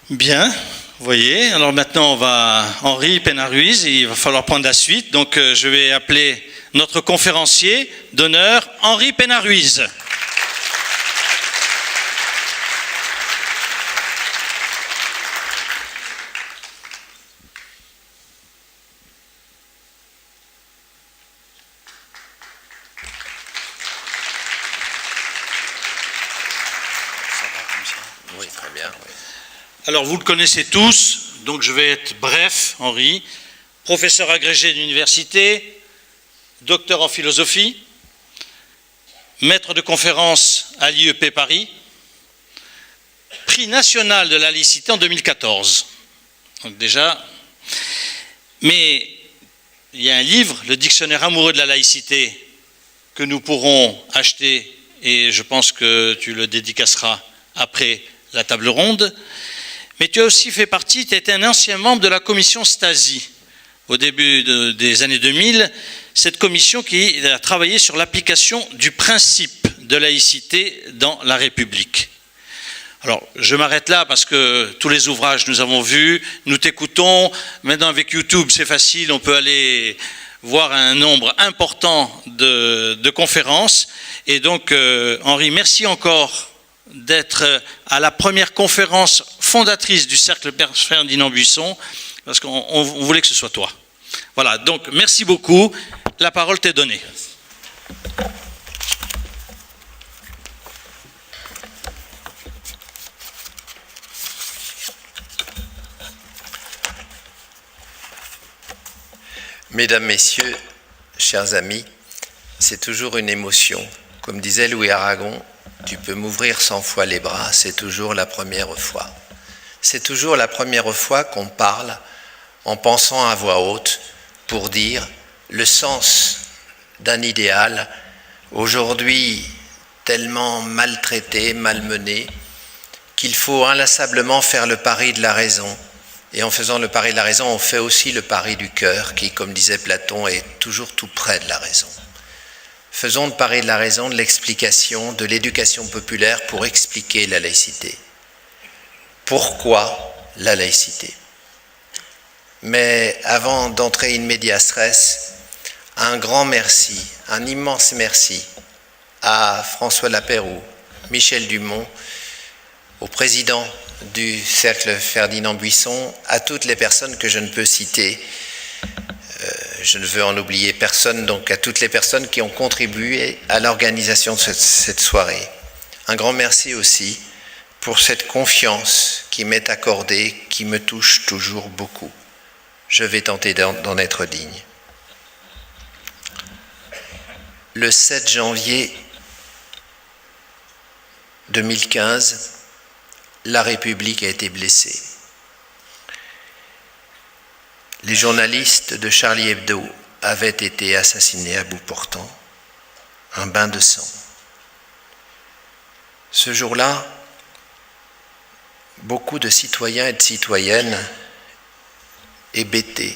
Bien, vous voyez. Alors maintenant, on va Henri Pénard-Ruiz et il va falloir prendre la suite. Donc je vais appeler notre conférencier d'honneur, Henri Pénard-Ruiz. Oui, très bien. Oui. Alors vous le connaissez tous, donc je vais être bref, Henri. Professeur agrégé d'université, docteur en philosophie, maître de conférence à l'IEP Paris, prix national de la laïcité en 2014. Donc déjà, mais il y a un livre, le dictionnaire amoureux de la laïcité, que nous pourrons acheter et je pense que tu le dédicaceras après la table ronde. Mais tu as aussi fait partie, tu étais un ancien membre de la commission Stasi au début des années 2000, cette commission qui a travaillé sur l'application du principe de laïcité dans la République. Alors, je m'arrête là parce que tous les ouvrages nous avons vus, nous t'écoutons. Maintenant, avec YouTube, c'est facile, on peut aller voir un nombre important de conférences. Et donc, Henri, merci encore d'être à la première conférence fondatrice du Cercle Ferdinand Buisson, parce qu'on voulait que ce soit toi. Voilà, donc merci beaucoup. La parole t'est donnée. Mesdames, Messieurs, chers amis, c'est toujours une émotion. Comme disait Louis Aragon, tu peux m'ouvrir 100 fois les bras, c'est toujours la première fois. C'est toujours la première fois qu'on parle en pensant à voix haute pour dire le sens d'un idéal aujourd'hui tellement maltraité, malmené, qu'il faut inlassablement faire le pari de la raison. Et en faisant le pari de la raison, on fait aussi le pari du cœur qui, comme disait Platon, est toujours tout près de la raison. Faisons le pari de la raison, de l'explication, de l'éducation populaire pour expliquer la laïcité. Pourquoi la laïcité? Mais avant d'entrer in medias res, un grand merci, un immense merci à François Lapeyroux, Michel Dumont, au président du Cercle Ferdinand Buisson, à toutes les personnes que je ne peux citer. Je ne veux en oublier personne, donc à toutes les personnes qui ont contribué à l'organisation de cette soirée. Un grand merci aussi pour cette confiance qui m'est accordée, qui me touche toujours beaucoup. Je vais tenter d'en être digne. Le 7 janvier 2015, la République a été blessée. Les journalistes de Charlie Hebdo avaient été assassinés à bout portant, un bain de sang. Ce jour-là, beaucoup de citoyens et de citoyennes, hébétés,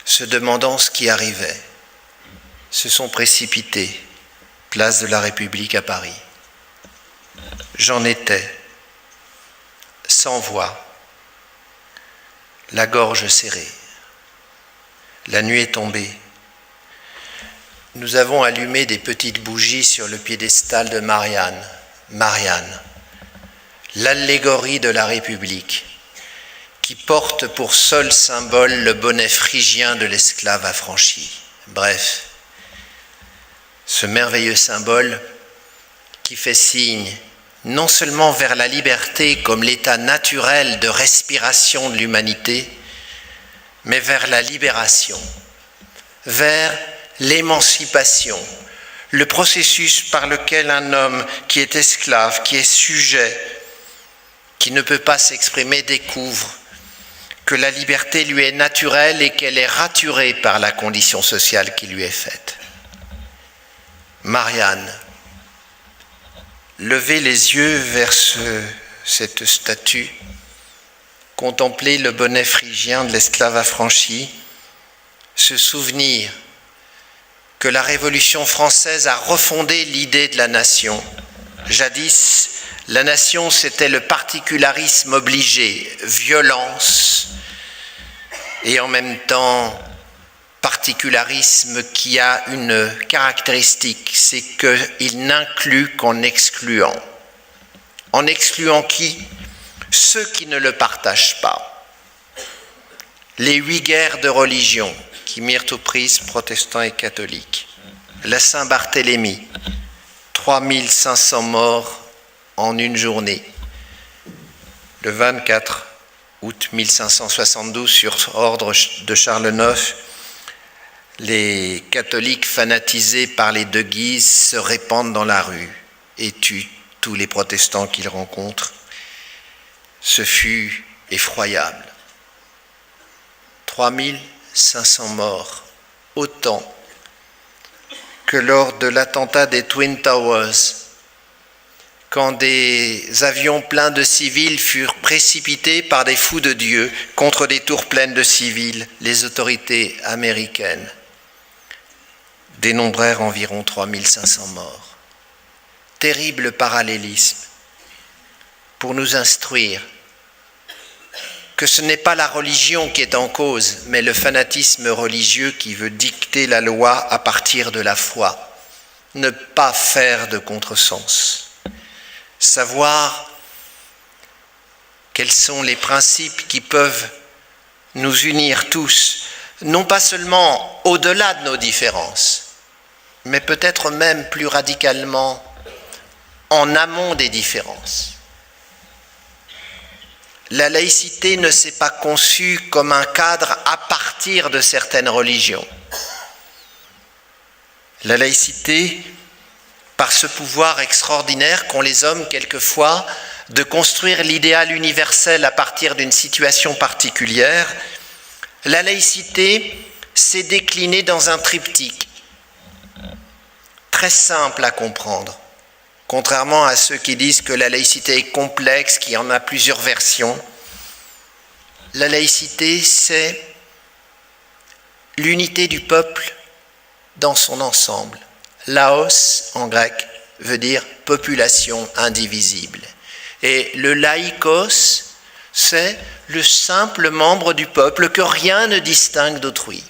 se demandant ce qui arrivait, se sont précipités, place de la République à Paris. J'en étais, sans voix, la gorge serrée. La nuit est tombée. Nous avons allumé des petites bougies sur le piédestal de Marianne. Marianne, l'allégorie de la République, qui porte pour seul symbole le bonnet phrygien de l'esclave affranchi. Bref, ce merveilleux symbole qui fait signe non seulement vers la liberté comme l'état naturel de respiration de l'humanité, mais vers la libération, vers l'émancipation, le processus par lequel un homme qui est esclave, qui est sujet, qui ne peut pas s'exprimer, découvre que la liberté lui est naturelle et qu'elle est raturée par la condition sociale qui lui est faite. Marianne, lever les yeux vers cette statue, contempler le bonnet phrygien de l'esclave affranchi, se souvenir que la Révolution française a refondé l'idée de la nation, Jadis, la nation, c'était le particularisme obligé, violence, et en même temps, particularisme qui a une caractéristique, c'est qu'il n'inclut qu'en excluant. En excluant qui? Ceux qui ne le partagent pas. Les 8 guerres de religion qui mirent aux prises protestants et catholiques. La Saint-Barthélemy, 3500 morts en une journée. Le 24 août 1572, sur ordre de Charles IX, les catholiques fanatisés par les de Guise se répandent dans la rue et tuent tous les protestants qu'ils rencontrent. Ce fut effroyable. 3500 morts, autant que lors de l'attentat des Twin Towers, quand des avions pleins de civils furent précipités par des fous de Dieu contre des tours pleines de civils. Les autorités américaines dénombrèrent environ 3500 morts. Terrible parallélisme pour nous instruire que ce n'est pas la religion qui est en cause, mais le fanatisme religieux qui veut dicter la loi à partir de la foi. Ne pas faire de contresens. Savoir quels sont les principes qui peuvent nous unir tous, non pas seulement au-delà de nos différences, mais peut-être même plus radicalement en amont des différences. La laïcité ne s'est pas conçue comme un cadre à partir de certaines religions. La laïcité, par ce pouvoir extraordinaire qu'ont les hommes quelquefois de construire l'idéal universel à partir d'une situation particulière, la laïcité s'est déclinée dans un triptyque très simple à comprendre. Contrairement à ceux qui disent que la laïcité est complexe, qu'il y en a plusieurs versions, la laïcité, c'est l'unité du peuple dans son ensemble. Laos, en grec, veut dire population indivisible. Et le laïkos, c'est le simple membre du peuple que rien ne distingue d'autrui.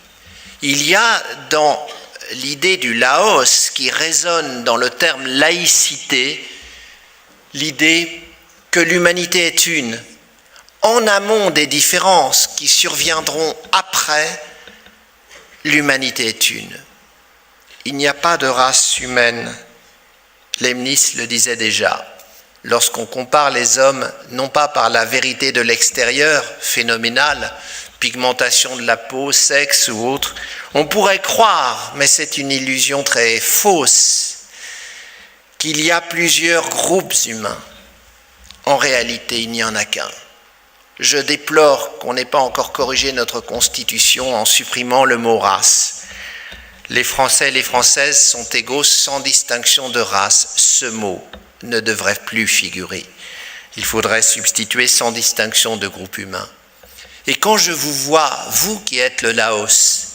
Il y a dans l'idée du Laos qui résonne dans le terme laïcité, l'idée que l'humanité est une. En amont des différences qui surviendront après, l'humanité est une. Il n'y a pas de race humaine. Leibniz le disait déjà. Lorsqu'on compare les hommes, non pas par la vérité de l'extérieur, phénoménale, pigmentation de la peau, sexe ou autre, on pourrait croire, mais c'est une illusion très fausse, qu'il y a plusieurs groupes humains. En réalité, il n'y en a qu'un. Je déplore qu'on n'ait pas encore corrigé notre constitution en supprimant le mot race. Les Français et les Françaises sont égaux sans distinction de race. Ce mot ne devrait plus figurer. Il faudrait substituer sans distinction de groupe humain. Et quand je vous vois, vous qui êtes le Laos,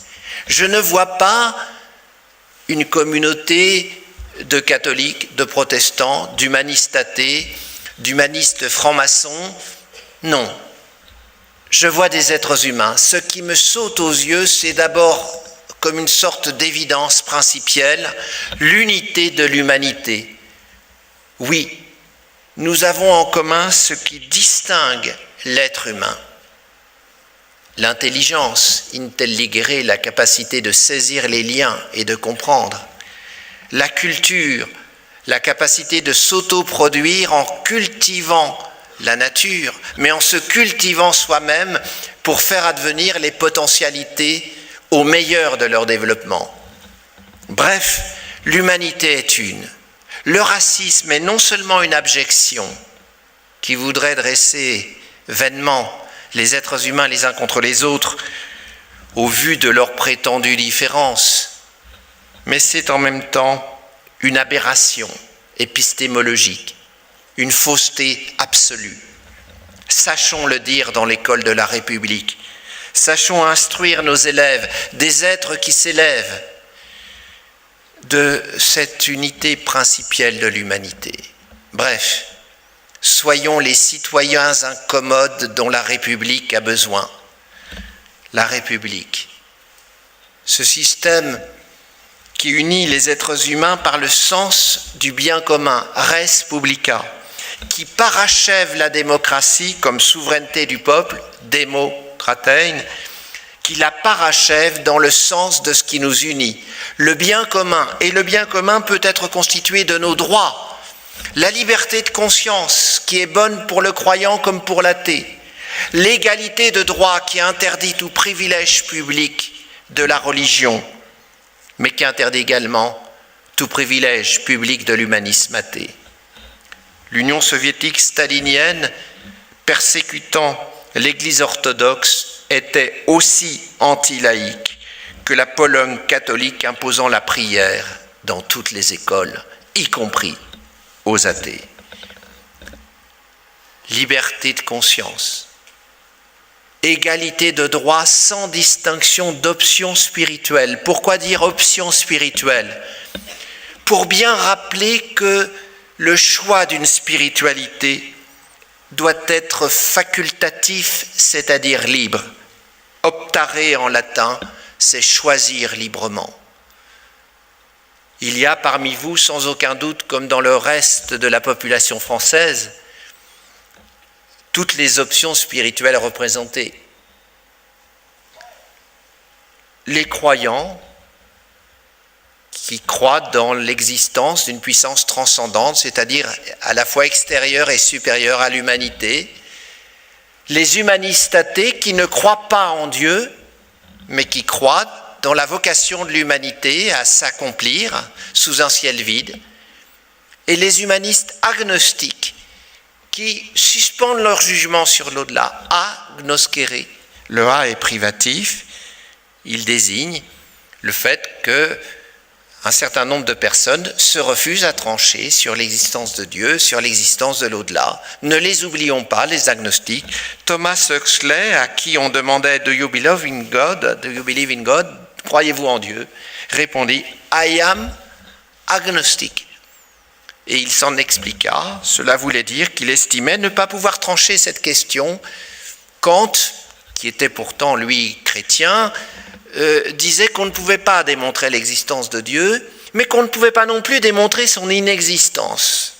je ne vois pas une communauté de catholiques, de protestants, d'humanistes athées, d'humanistes francs-maçons. Non. Je vois des êtres humains. Ce qui me saute aux yeux, c'est d'abord, comme une sorte d'évidence principielle, l'unité de l'humanité. Oui, nous avons en commun ce qui distingue l'être humain. L'intelligence, intelligere, la capacité de saisir les liens et de comprendre. La culture, la capacité de s'autoproduire en cultivant la nature, mais en se cultivant soi-même pour faire advenir les potentialités au meilleur de leur développement. Bref, l'humanité est une. Le racisme est non seulement une abjection qui voudrait dresser vainement les êtres humains les uns contre les autres au vu de leurs prétendues différences, mais c'est en même temps une aberration épistémologique, une fausseté absolue. Sachons le dire dans l'école de la République, sachons instruire nos élèves, des êtres qui s'élèvent de cette unité principielle de l'humanité. Bref, soyons les citoyens incommodes dont la République a besoin. La République, ce système qui unit les êtres humains par le sens du bien commun, res publica, qui parachève la démocratie comme souveraineté du peuple, demo kratein, qui la parachève dans le sens de ce qui nous unit, le bien commun. Et le bien commun peut être constitué de nos droits, la liberté de conscience qui est bonne pour le croyant comme pour l'athée, l'égalité de droit qui interdit tout privilège public de la religion, mais qui interdit également tout privilège public de l'humanisme athée. L'Union soviétique stalinienne, persécutant l'Église orthodoxe, était aussi anti-laïque que la Pologne catholique imposant la prière dans toutes les écoles, y compris aux athées. Liberté de conscience, égalité de droit sans distinction d'options spirituelles. Pourquoi dire options spirituelles ? Pour bien rappeler que le choix d'une spiritualité doit être facultatif, c'est-à-dire libre. Optare en latin, c'est choisir librement. Il y a parmi vous, sans aucun doute, comme dans le reste de la population française, toutes les options spirituelles représentées. Les croyants qui croient dans l'existence d'une puissance transcendante, c'est-à-dire à la fois extérieure et supérieure à l'humanité. Les humanistes athées qui ne croient pas en Dieu, mais qui croient dans la vocation de l'humanité à s'accomplir sous un ciel vide. Et les humanistes agnostiques qui suspendent leur jugement sur l'au-delà. Agnoscere, le A est privatif, il désigne le fait que un certain nombre de personnes se refusent à trancher sur l'existence de Dieu, sur l'existence de l'au-delà. Ne les oublions pas, les agnostiques. Thomas Huxley, à qui on demandait « Do you believe in God? Do you believe in God? Croyez-vous en Dieu ?» répondit « I am agnostic ». Et il s'en expliqua. Cela voulait dire qu'il estimait ne pas pouvoir trancher cette question. Kant, qui était pourtant, lui, chrétien, disait qu'on ne pouvait pas démontrer l'existence de Dieu, mais qu'on ne pouvait pas non plus démontrer son inexistence.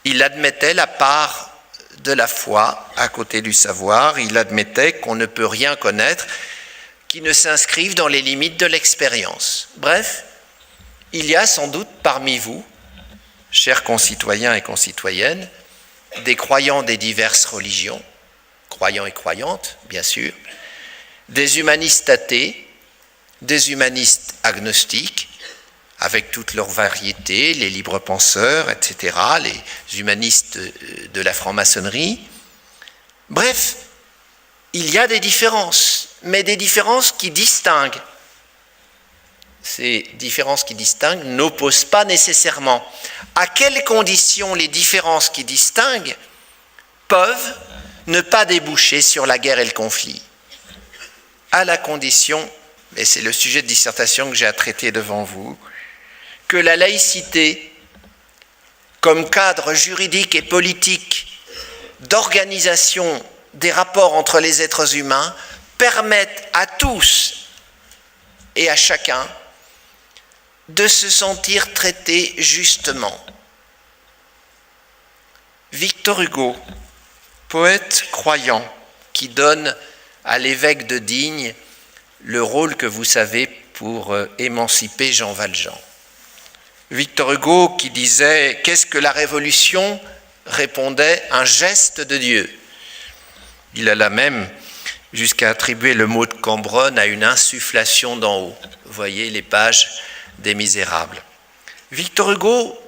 Il admettait la part de la foi à côté du savoir, il admettait qu'on ne peut rien connaître qui ne s'inscrive dans les limites de l'expérience. Bref, il y a sans doute parmi vous, chers concitoyens et concitoyennes, des croyants des diverses religions, croyants et croyantes, bien sûr, des humanistes athées, des humanistes agnostiques, avec toutes leurs variétés, les libres penseurs, etc., les humanistes de la franc-maçonnerie. Bref, il y a des différences, mais des différences qui distinguent. Ces différences qui distinguent n'opposent pas nécessairement. À quelles conditions les différences qui distinguent peuvent ne pas déboucher sur la guerre et le conflit ? À la condition, et c'est le sujet de dissertation que j'ai à traiter devant vous, que la laïcité, comme cadre juridique et politique d'organisation des rapports entre les êtres humains, permette à tous et à chacun de se sentir traités justement. Victor Hugo, poète croyant, qui donne à l'évêque de Digne le rôle que vous savez pour émanciper Jean Valjean. Victor Hugo qui disait « Qu'est-ce que la Révolution ?» répondait « Un geste de Dieu ». Il alla même jusqu'à attribuer le mot de Cambronne à une insufflation d'en haut. Vous voyez les pages des Misérables. Victor Hugo,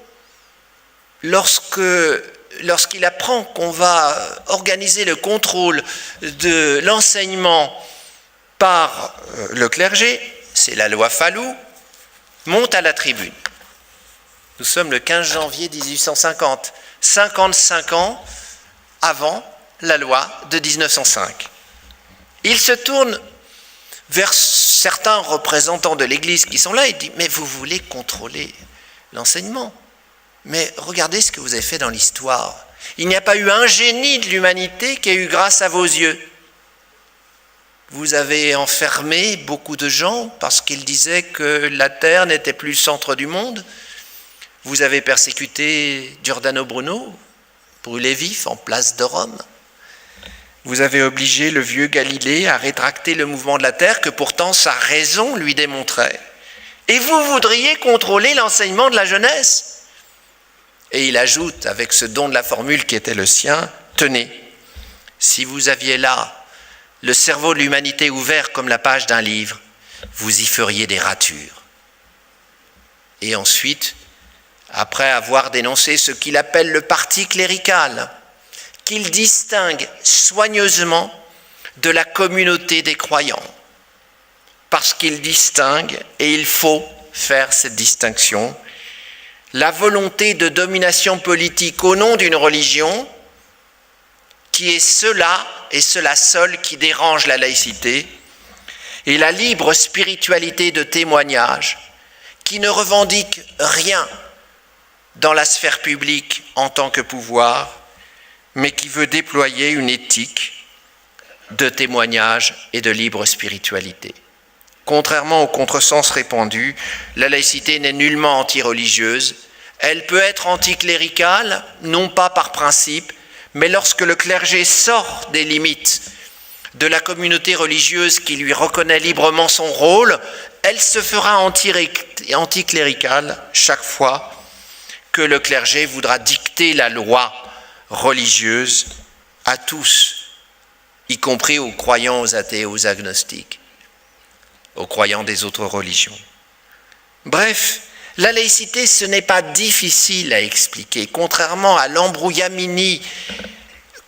lorsqu'il apprend qu'on va organiser le contrôle de l'enseignement par le clergé, c'est la loi Fallou, monte à la tribune. Nous sommes le 15 janvier 1850, 55 ans avant la loi de 1905. Il se tourne vers certains représentants de l'Église qui sont là et dit « Mais vous voulez contrôler l'enseignement ? Mais regardez ce que vous avez fait dans l'histoire. Il n'y a pas eu un génie de l'humanité qui ait eu grâce à vos yeux. Vous avez enfermé beaucoup de gens parce qu'ils disaient que la Terre n'était plus le centre du monde. Vous avez persécuté Giordano Bruno, brûlé vif en place de Rome. Vous avez obligé le vieux Galilée à rétracter le mouvement de la Terre que pourtant sa raison lui démontrait. Et vous voudriez contrôler l'enseignement de la jeunesse. Et il ajoute, avec ce don de la formule qui était le sien, « Tenez, si vous aviez là le cerveau de l'humanité ouvert comme la page d'un livre, vous y feriez des ratures. » Et ensuite, après avoir dénoncé ce qu'il appelle le parti clérical, qu'il distingue soigneusement de la communauté des croyants, parce qu'il distingue, et il faut faire cette distinction, la volonté de domination politique au nom d'une religion qui est cela et cela seul qui dérange la laïcité, et la libre spiritualité de témoignage qui ne revendique rien dans la sphère publique en tant que pouvoir, mais qui veut déployer une éthique de témoignage et de libre spiritualité. Contrairement au contresens répandu, la laïcité n'est nullement anti-religieuse. Elle peut être anticléricale, non pas par principe, mais lorsque le clergé sort des limites de la communauté religieuse qui lui reconnaît librement son rôle, elle se fera anticléricale chaque fois que le clergé voudra dicter la loi religieuse à tous, y compris aux croyants, aux athées, aux agnostiques, aux croyants des autres religions. Bref, la laïcité, ce n'est pas difficile à expliquer. Contrairement à l'embrouillamini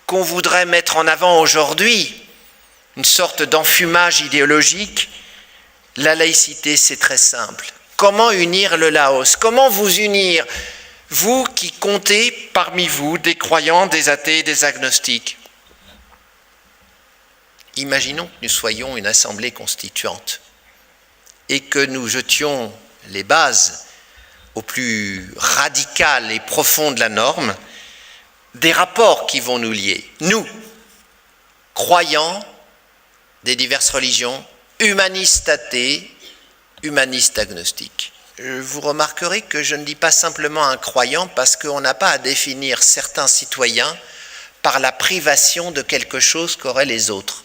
qu'on voudrait mettre en avant aujourd'hui, une sorte d'enfumage idéologique, la laïcité, c'est très simple. Comment unir le Laos? Comment vous unir, vous qui comptez parmi vous des croyants, des athées, des agnostiques? Imaginons que nous soyons une assemblée constituante et que nous jetions les bases au plus radical et profond de la norme, des rapports qui vont nous lier. Nous, croyants des diverses religions, humanistes athées, humanistes agnostiques. Vous remarquerez que je ne dis pas simplement un croyant parce qu'on n'a pas à définir certains citoyens par la privation de quelque chose qu'auraient les autres.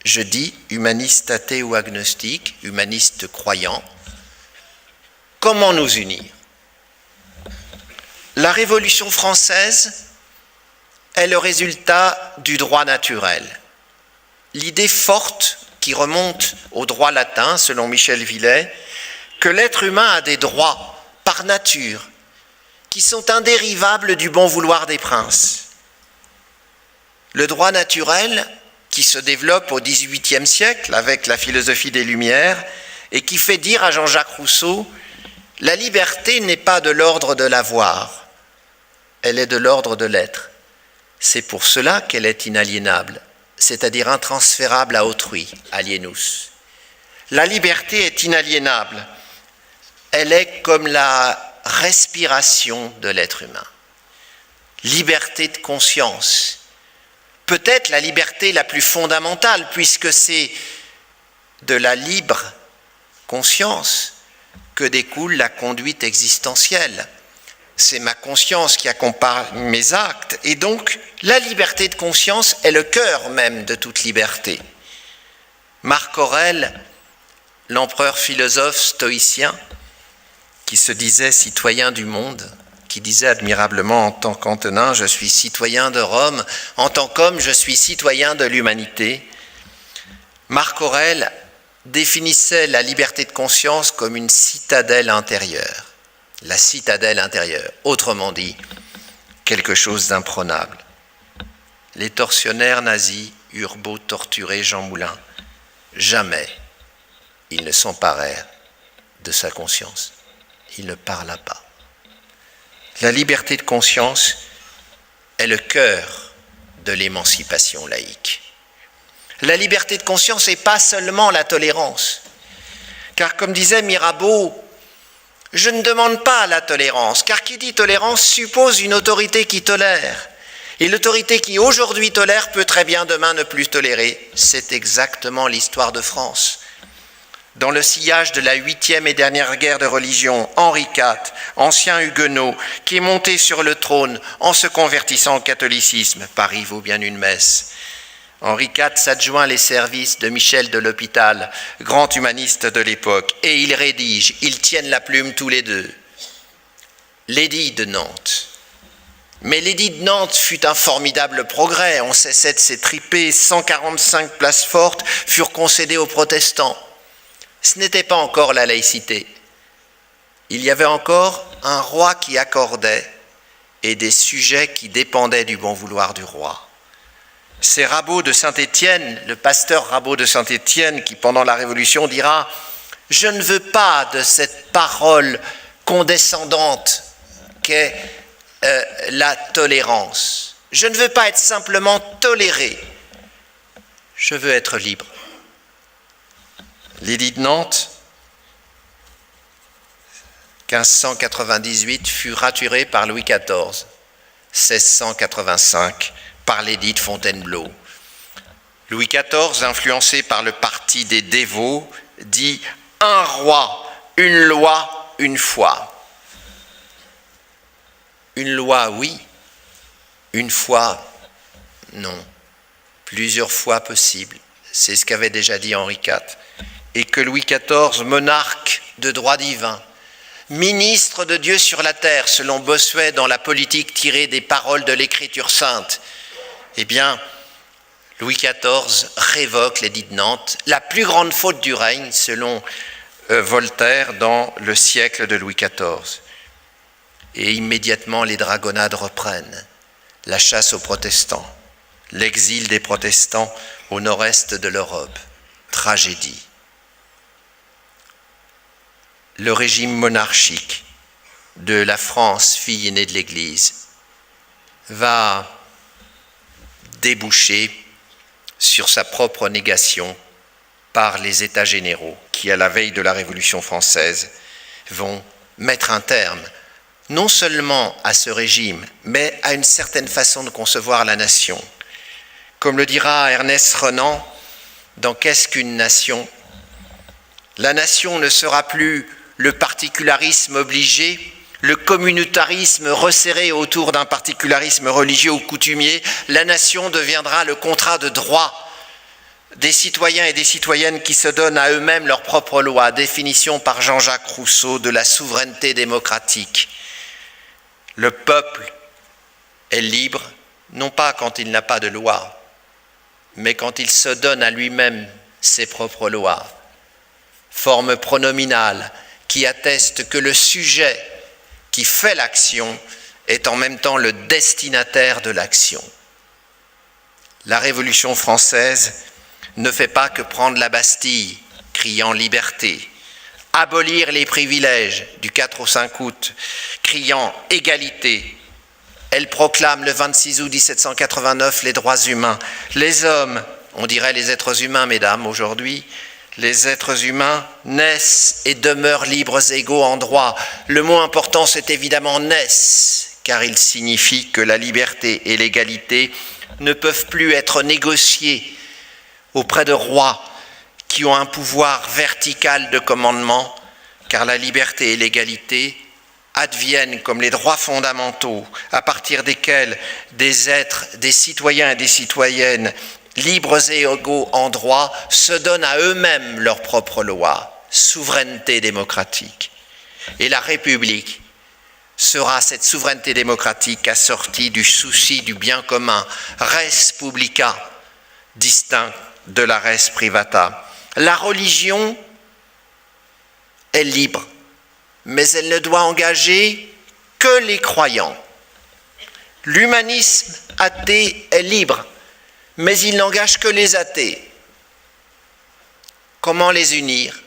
Je dis humaniste athée ou agnostique, humaniste croyant. Comment nous unir? La Révolution française est le résultat du droit naturel. L'idée forte qui remonte au droit latin, selon Michel Villet, que l'être humain a des droits par nature qui sont indérivables du bon vouloir des princes. Le droit naturel qui se développe au XVIIIe siècle avec la philosophie des Lumières et qui fait dire à Jean-Jacques Rousseau « La liberté n'est pas de l'ordre de l'avoir, elle est de l'ordre de l'être. C'est pour cela qu'elle est inaliénable, c'est-à-dire intransférable à autrui, alienus. La liberté est inaliénable, elle est comme la respiration de l'être humain. Liberté de conscience, peut-être la liberté la plus fondamentale, puisque c'est de la libre conscience que découle la conduite existentielle. C'est ma conscience qui accompagne mes actes, et donc la liberté de conscience est le cœur même de toute liberté. Marc Aurèle, l'empereur philosophe stoïcien, qui se disait citoyen du monde, qui disait admirablement en tant qu'Antonin, je suis citoyen de Rome, en tant qu'homme, je suis citoyen de l'humanité. Marc Aurèle définissait la liberté de conscience comme une citadelle intérieure. La citadelle intérieure, autrement dit, quelque chose d'imprenable. Les tortionnaires nazis eurent beau torturer Jean Moulin, jamais ils ne s'emparèrent de sa conscience. Il ne parla pas. La liberté de conscience est le cœur de l'émancipation laïque. La liberté de conscience n'est pas seulement la tolérance, car comme disait Mirabeau, Je ne demande pas la tolérance, car qui dit tolérance suppose une autorité qui tolère. Et l'autorité qui aujourd'hui tolère peut très bien demain ne plus tolérer. C'est exactement l'histoire de France. Dans le sillage de la 8e et dernière guerre de religion, Henri IV, ancien huguenot, qui est monté sur le trône en se convertissant au catholicisme, Paris vaut bien une messe. Henri IV s'adjoint les services de Michel de l'Hôpital, grand humaniste de l'époque, et ils rédigent, ils tiennent la plume tous les deux, l'édit de Nantes. Mais l'édit de Nantes fut un formidable progrès, on cessait de s'étriper, 145 places fortes furent concédées aux protestants. Ce n'était pas encore la laïcité. Il y avait encore un roi qui accordait et des sujets qui dépendaient du bon vouloir du roi. C'est Rabaud de Saint-Étienne, le pasteur Rabaud de Saint-Étienne, qui pendant la Révolution dira « Je ne veux pas de cette parole condescendante qu'est la tolérance. Je ne veux pas être simplement toléré. Je veux être libre. » L'édit de Nantes, 1598, fut raturé par Louis XIV, 1685, par l'édit de Fontainebleau. Louis XIV, influencé par le parti des dévots, dit « Un roi, une loi, une foi ». Une loi, oui. Une foi, non. Plusieurs fois possible. C'est ce qu'avait déjà dit Henri IV. Et que Louis XIV, monarque de droit divin, ministre de Dieu sur la terre, selon Bossuet dans la politique tirée des paroles de l'Écriture sainte, eh bien, Louis XIV révoque l'édit de Nantes, la plus grande faute du règne, selon Voltaire, dans le siècle de Louis XIV. Et immédiatement, les dragonnades reprennent, la chasse aux protestants, l'exil des protestants au nord-est de l'Europe, tragédie. Le régime monarchique de la France, fille aînée de l'Église, va déboucher sur sa propre négation par les États généraux qui, à la veille de la Révolution française, vont mettre un terme non seulement à ce régime, mais à une certaine façon de concevoir la nation. Comme le dira Ernest Renan dans « Qu'est-ce qu'une nation ?» La nation ne sera plus le particularisme obligé, le communautarisme resserré autour d'un particularisme religieux ou coutumier. La nation deviendra le contrat de droit des citoyens et des citoyennes qui se donnent à eux-mêmes leurs propres lois, définition par Jean-Jacques Rousseau de la souveraineté démocratique. Le peuple est libre, non pas quand il n'a pas de loi, mais quand il se donne à lui-même ses propres lois. Forme pronominale qui atteste que le sujet qui fait l'action est en même temps le destinataire de l'action. La Révolution française ne fait pas que prendre la Bastille, criant liberté, abolir les privilèges du 4 au 5 août, criant égalité. Elle proclame le 26 août 1789 les droits humains. Les hommes, on dirait les êtres humains, mesdames, aujourd'hui, les êtres humains naissent et demeurent libres égaux en droit. Le mot important, c'est évidemment naissent, car il signifie que la liberté et l'égalité ne peuvent plus être négociées auprès de rois qui ont un pouvoir vertical de commandement, car la liberté et l'égalité adviennent comme les droits fondamentaux à partir desquels des êtres, des citoyens et des citoyennes libres et égaux en droit se donnent à eux-mêmes leurs propres lois, souveraineté démocratique. Et la République sera cette souveraineté démocratique assortie du souci du bien commun, res publica, distinct de la res privata. La religion est libre, mais elle ne doit engager que les croyants. L'humanisme athée est libre, mais il n'engage que les athées. Comment les unir?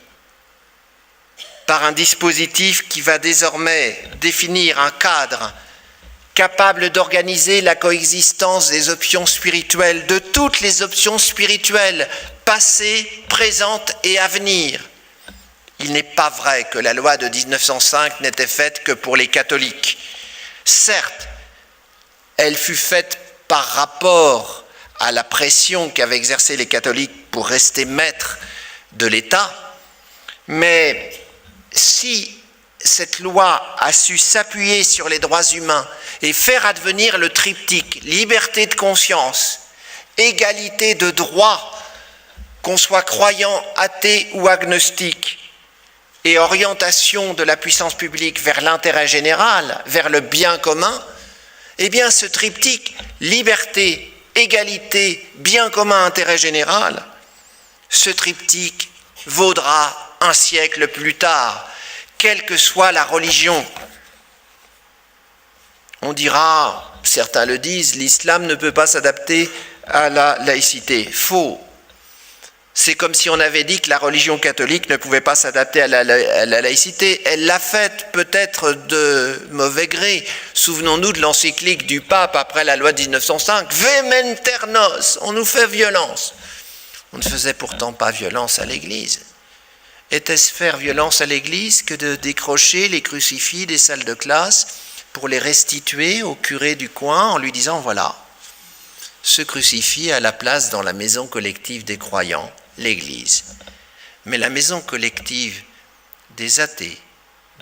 Par un dispositif qui va désormais définir un cadre capable d'organiser la coexistence des options spirituelles, de toutes les options spirituelles, passées, présentes et à venir. Il n'est pas vrai que la loi de 1905 n'était faite que pour les catholiques. Certes, elle fut faite par rapport à la pression qu'avaient exercée les catholiques pour rester maîtres de l'État, mais si cette loi a su s'appuyer sur les droits humains et faire advenir le triptyque liberté de conscience, égalité de droit, qu'on soit croyant, athée ou agnostique, et orientation de la puissance publique vers l'intérêt général, vers le bien commun, eh bien ce triptyque liberté, égalité, bien commun, intérêt général, ce triptyque vaudra un siècle plus tard, quelle que soit la religion. On dira, certains le disent, l'islam ne peut pas s'adapter à la laïcité. Faux. C'est comme si on avait dit que la religion catholique ne pouvait pas s'adapter à la laïcité. Elle l'a faite peut-être de mauvais gré. Souvenons-nous de l'encyclique du pape après la loi de 1905. Vehementer nos, on nous fait violence. On ne faisait pourtant pas violence à l'Église. Était-ce faire violence à l'Église que de décrocher les crucifix des salles de classe pour les restituer au curé du coin en lui disant voilà, ce crucifix a la place dans la maison collective des croyants, l'Église. Mais la maison collective des athées,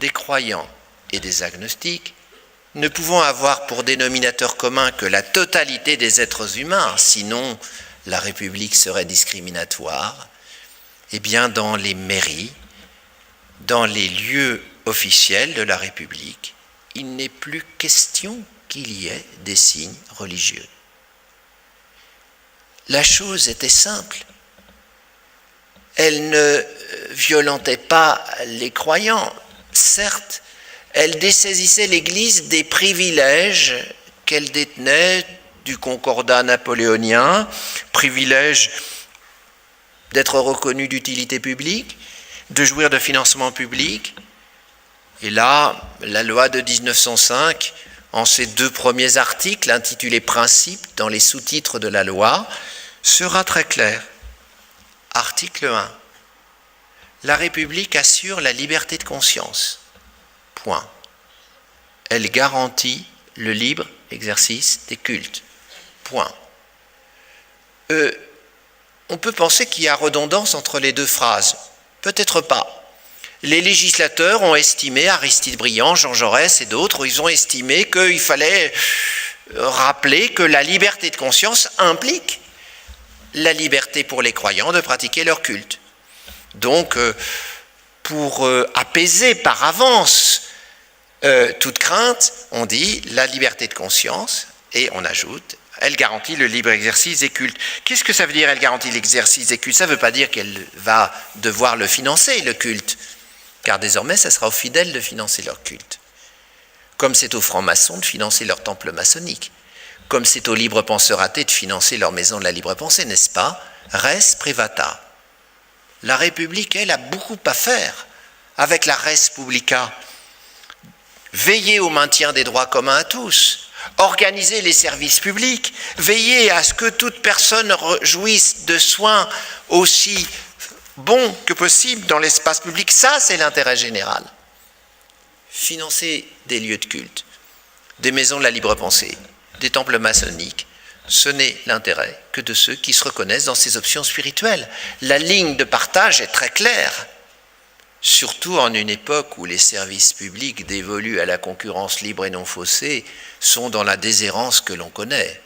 des croyants et des agnostiques, ne pouvant avoir pour dénominateur commun que la totalité des êtres humains, sinon la République serait discriminatoire, eh bien dans les mairies, dans les lieux officiels de la République, il n'est plus question qu'il y ait des signes religieux. La chose était simple. Elle ne violentait pas les croyants. Certes, elle dessaisissait l'Église des privilèges qu'elle détenait du concordat napoléonien, privilège d'être reconnue d'utilité publique, de jouir de financement public. Et là, la loi de 1905, en ses 2 premiers articles, intitulés « Principes » dans les sous-titres de la loi, sera très claire. Article 1. La République assure la liberté de conscience. Point. Elle garantit le libre exercice des cultes. Point. On peut penser qu'il y a redondance entre les 2 phrases. Peut-être pas. Les législateurs ont estimé, Aristide Briand, Jean Jaurès et d'autres, ils ont estimé qu'il fallait rappeler que la liberté de conscience implique la liberté pour les croyants de pratiquer leur culte. Donc, pour apaiser par avance toute crainte, on dit la liberté de conscience, et on ajoute, elle garantit le libre exercice des cultes. Qu'est-ce que ça veut dire, elle garantit l'exercice des cultes? Ça ne veut pas dire qu'elle va devoir le financer, le culte, car désormais, ça sera aux fidèles de financer leur culte. Comme c'est aux francs-maçons de financer leur temple maçonnique. Comme c'est aux libres penseurs athées de financer leur maison de la libre pensée, n'est-ce pas? Res privata. La République, elle, a beaucoup à faire avec la res publica. Veiller au maintien des droits communs à tous, organiser les services publics, veiller à ce que toute personne jouisse de soins aussi bons que possible dans l'espace public. Ça, c'est l'intérêt général. Financer des lieux de culte, des maisons de la libre pensée, des temples maçonniques, ce n'est l'intérêt que de ceux qui se reconnaissent dans ces options spirituelles. La ligne de partage est très claire, surtout en une époque où les services publics dévolus à la concurrence libre et non faussée sont dans la déshérence que l'on connaît.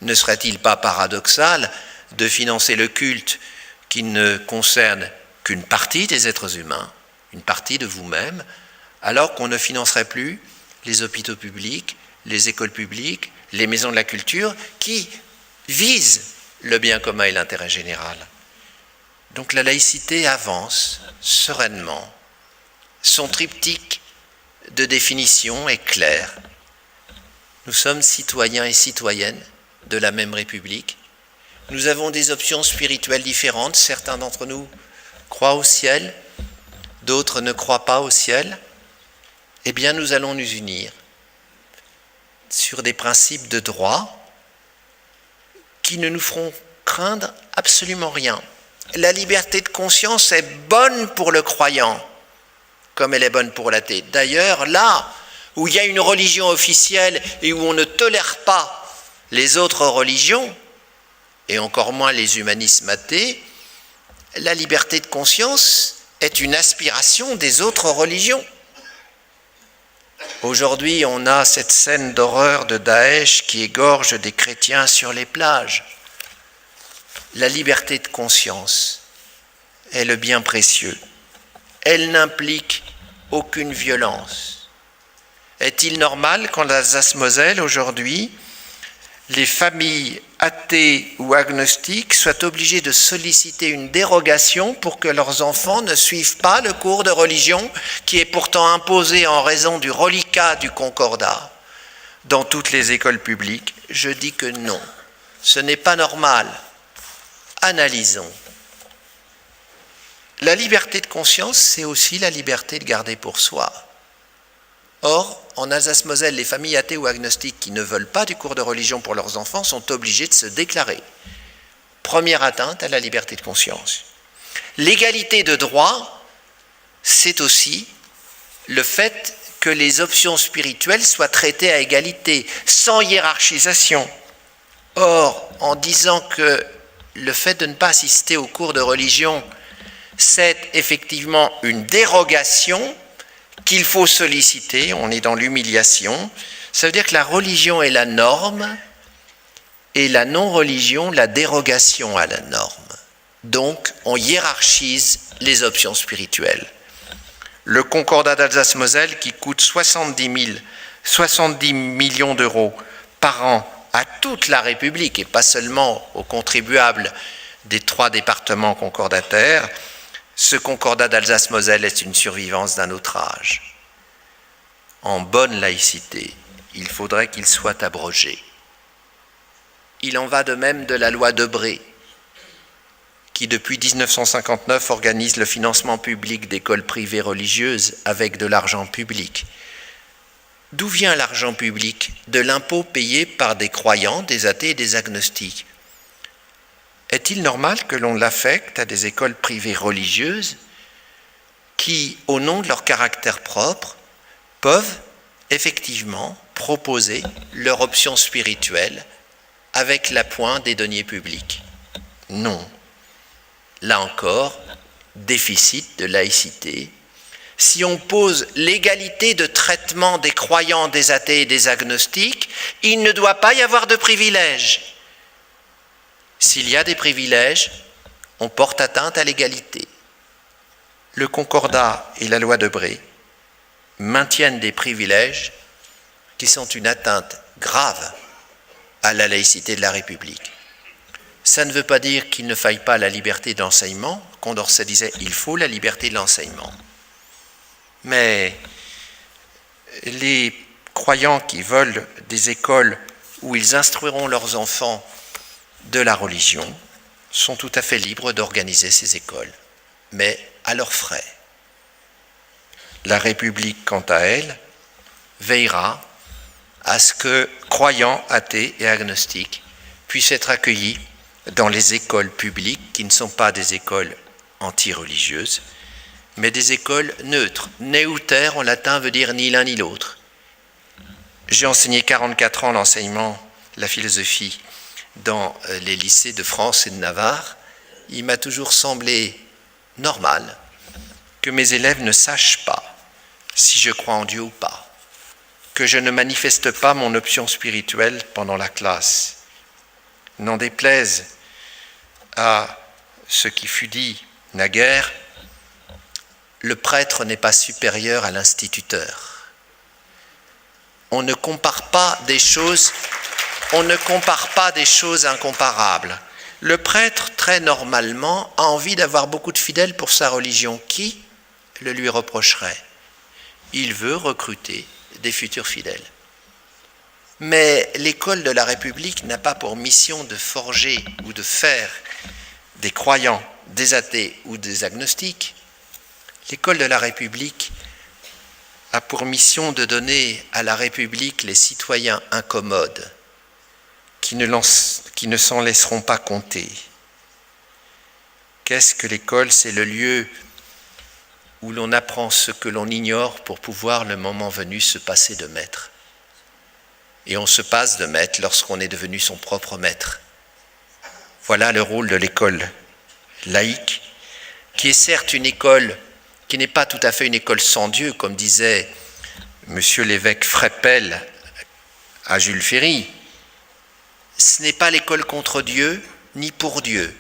Ne serait-il pas paradoxal de financer le culte qui ne concerne qu'une partie des êtres humains, une partie de vous-même, alors qu'on ne financerait plus les hôpitaux publics, les écoles publiques, les maisons de la culture qui visent le bien commun et l'intérêt général. Donc la laïcité avance sereinement. Son triptyque de définition est clair. Nous sommes citoyens et citoyennes de la même République. Nous avons des options spirituelles différentes. Certains d'entre nous croient au ciel, d'autres ne croient pas au ciel. Eh bien, nous allons nous unir sur des principes de droit qui ne nous feront craindre absolument rien. la liberté de conscience est bonne pour le croyant, comme elle est bonne pour l'athée. D'ailleurs, là où il y a une religion officielle et où on ne tolère pas les autres religions, et encore moins les humanismes athées, la liberté de conscience est une aspiration des autres religions. Aujourd'hui, on a cette scène d'horreur de Daesh qui égorge des chrétiens sur les plages. La liberté de conscience est le bien précieux. Elle n'implique aucune violence. Est-il normal qu'en Alsace-Moselle, aujourd'hui, les familles athées ou agnostiques soient obligées de solliciter une dérogation pour que leurs enfants ne suivent pas le cours de religion qui est pourtant imposé en raison du reliquat du Concordat dans toutes les écoles publiques? Je dis que non, ce n'est pas normal. Analysons. La liberté de conscience, c'est aussi la liberté de garder pour soi. Or, en Alsace-Moselle, les familles athées ou agnostiques qui ne veulent pas du cours de religion pour leurs enfants sont obligées de se déclarer. Première atteinte à la liberté de conscience. L'égalité de droit, c'est aussi le fait que les options spirituelles soient traitées à égalité, sans hiérarchisation. Or, en disant que le fait de ne pas assister aux cours de religion, c'est effectivement une dérogation qu'il faut solliciter, on est dans l'humiliation, ça veut dire que la religion est la norme et la non-religion la dérogation à la norme. Donc, on hiérarchise les options spirituelles. Le Concordat d'Alsace-Moselle, qui coûte 70 millions d'euros par an à toute la République et pas seulement aux contribuables des 3 départements concordataires, ce Concordat d'Alsace-Moselle est une survivance d'un autre âge. En bonne laïcité, il faudrait qu'il soit abrogé. Il en va de même de la loi Debré, qui depuis 1959 organise le financement public d'écoles privées religieuses avec de l'argent public. D'où vient l'argent public? De l'impôt payé par des croyants, des athées et des agnostiques. Est-il normal que l'on l'affecte à des écoles privées religieuses qui, au nom de leur caractère propre, peuvent effectivement proposer leur option spirituelle avec l'appoint des deniers publics? Non. Là encore, déficit de laïcité. Si on pose l'égalité de traitement des croyants, des athées et des agnostiques, il ne doit pas y avoir de privilèges. S'il y a des privilèges, on porte atteinte à l'égalité. Le Concordat et la loi Debré maintiennent des privilèges qui sont une atteinte grave à la laïcité de la République. Ça ne veut pas dire qu'il ne faille pas la liberté d'enseignement. Condorcet disait « il faut la liberté de l'enseignement ». Mais les croyants qui veulent des écoles où ils instruiront leurs enfants de la religion sont tout à fait libres d'organiser ces écoles, mais à leurs frais. La République, quant à elle, veillera à ce que croyants, athées et agnostiques puissent être accueillis dans les écoles publiques qui ne sont pas des écoles anti-religieuses, mais des écoles neutres. Neuter en latin veut dire ni l'un ni l'autre. J'ai enseigné 44 ans l'enseignement, la philosophie, dans les lycées de France et de Navarre. Il m'a toujours semblé normal que mes élèves ne sachent pas si je crois en Dieu ou pas, que je ne manifeste pas mon option spirituelle pendant la classe. N'en déplaise à ce qui fut dit naguère, le prêtre n'est pas supérieur à l'instituteur. On ne compare pas des choses incomparables. Le prêtre, très normalement, a envie d'avoir beaucoup de fidèles pour sa religion. Qui le lui reprocherait? Il veut recruter des futurs fidèles. Mais l'école de la République n'a pas pour mission de forger ou de faire des croyants, des athées ou des agnostiques. L'école de la République a pour mission de donner à la République les citoyens incommodes qui ne s'en laisseront pas compter. Qu'est-ce que l'école? C'est le lieu où l'on apprend ce que l'on ignore pour pouvoir, le moment venu, se passer de maître. Et on se passe de maître lorsqu'on est devenu son propre maître. Voilà le rôle de l'école laïque, qui est certes une école qui n'est pas tout à fait une école sans Dieu, comme disait monsieur l'évêque Freppel à Jules Ferry. Ce n'est pas l'école contre Dieu, ni pour Dieu.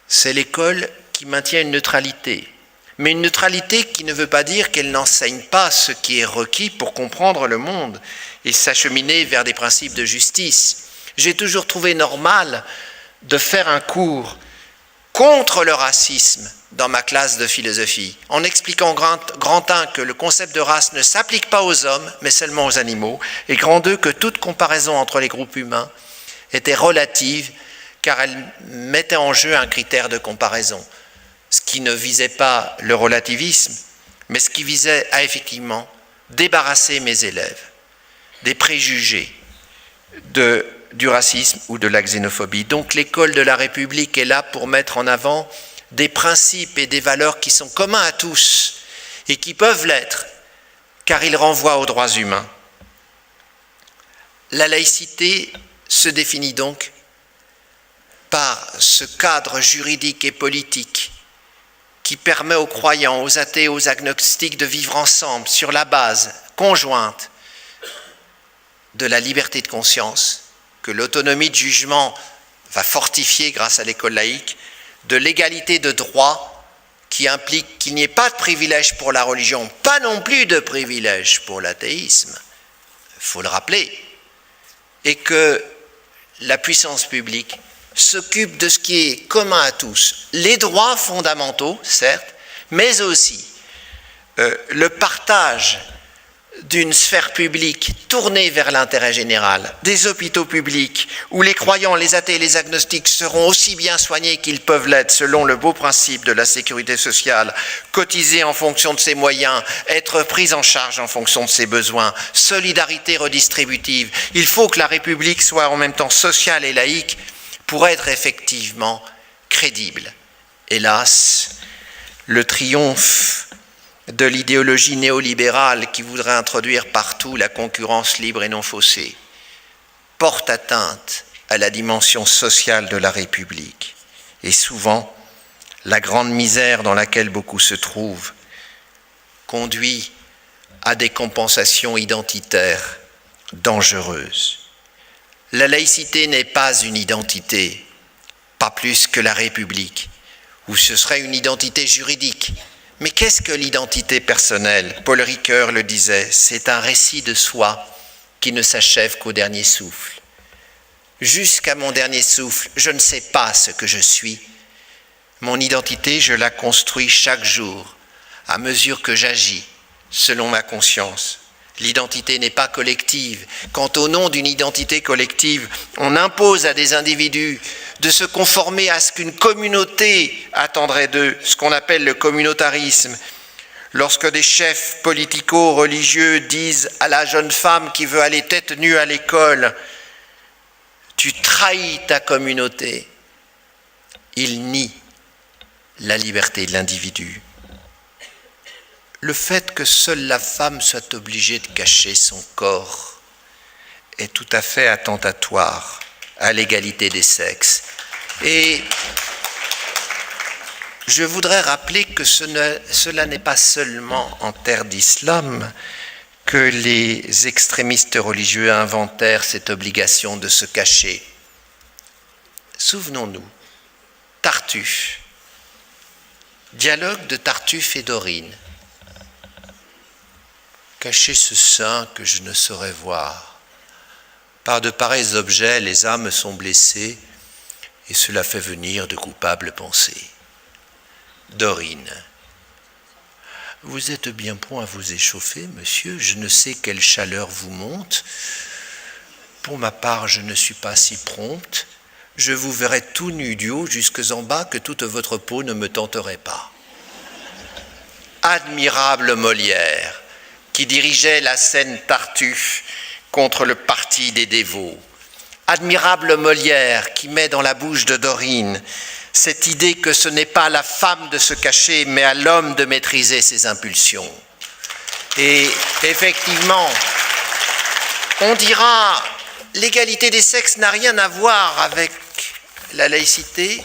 C'est l'école qui maintient une neutralité. Mais une neutralité qui ne veut pas dire qu'elle n'enseigne pas ce qui est requis pour comprendre le monde et s'acheminer vers des principes de justice. J'ai toujours trouvé normal de faire un cours contre le racisme dans ma classe de philosophie, en expliquant grand 1 que le concept de race ne s'applique pas aux hommes, mais seulement aux animaux, et grand 2 que toute comparaison entre les groupes humains était relative, car elle mettait en jeu un critère de comparaison, ce qui ne visait pas le relativisme, mais ce qui visait à effectivement débarrasser mes élèves des préjugés du racisme ou de la xénophobie. Donc l'école de la République est là pour mettre en avant des principes et des valeurs qui sont communs à tous et qui peuvent l'être, car ils renvoient aux droits humains. La laïcité se définit donc par ce cadre juridique et politique qui permet aux croyants, aux athées, aux agnostiques de vivre ensemble sur la base conjointe de la liberté de conscience, que l'autonomie de jugement va fortifier grâce à l'école laïque, de l'égalité de droit qui implique qu'il n'y ait pas de privilège pour la religion, pas non plus de privilège pour l'athéisme, il faut le rappeler, et que la puissance publique s'occupe de ce qui est commun à tous, les droits fondamentaux, certes, mais aussi le partage d'une sphère publique tournée vers l'intérêt général, des hôpitaux publics où les croyants, les athées et les agnostiques seront aussi bien soignés qu'ils peuvent l'être selon le beau principe de la sécurité sociale, cotiser en fonction de ses moyens, être pris en charge en fonction de ses besoins, solidarité redistributive. Il faut que la République soit en même temps sociale et laïque pour être effectivement crédible. Hélas, le triomphe de l'idéologie néolibérale qui voudrait introduire partout la concurrence libre et non faussée porte atteinte à la dimension sociale de la République. Et souvent, la grande misère dans laquelle beaucoup se trouvent conduit à des compensations identitaires dangereuses. La laïcité n'est pas une identité, pas plus que la République, ou ce serait une identité juridique. Mais qu'est-ce que l'identité personnelle? Paul Ricoeur le disait, c'est un récit de soi qui ne s'achève qu'au dernier souffle. Jusqu'à mon dernier souffle, je ne sais pas ce que je suis. Mon identité, je la construis chaque jour, à mesure que j'agis, selon ma conscience. L'identité n'est pas collective. Quand au nom d'une identité collective, on impose à des individus de se conformer à ce qu'une communauté attendrait d'eux, ce qu'on appelle le communautarisme. Lorsque des chefs politico-religieux disent à la jeune femme qui veut aller tête nue à l'école, « tu trahis ta communauté », ils nient la liberté de l'individu. Le fait que seule la femme soit obligée de cacher son corps est tout à fait attentatoire à l'égalité des sexes. Et je voudrais rappeler que cela n'est pas seulement en terre d'islam que les extrémistes religieux inventèrent cette obligation de se cacher. Souvenons-nous, Tartuffe, dialogue de Tartuffe et d'Orine. Cachez ce sein que je ne saurais voir. Par de pareils objets, les âmes sont blessées, et cela fait venir de coupables pensées. D'Orine. Vous êtes bien point à vous échauffer, monsieur, je ne sais quelle chaleur vous monte. Pour ma part, je ne suis pas si prompte. Je vous verrai tout nu du haut jusqu'en bas, que toute votre peau ne me tenterait pas. Admirable Molière, qui dirigeait la scène Tartuffe contre le parti des dévots. Admirable Molière qui met dans la bouche de Dorine cette idée que ce n'est pas à la femme de se cacher, mais à l'homme de maîtriser ses impulsions. Et effectivement, on dira, l'égalité des sexes n'a rien à voir avec la laïcité.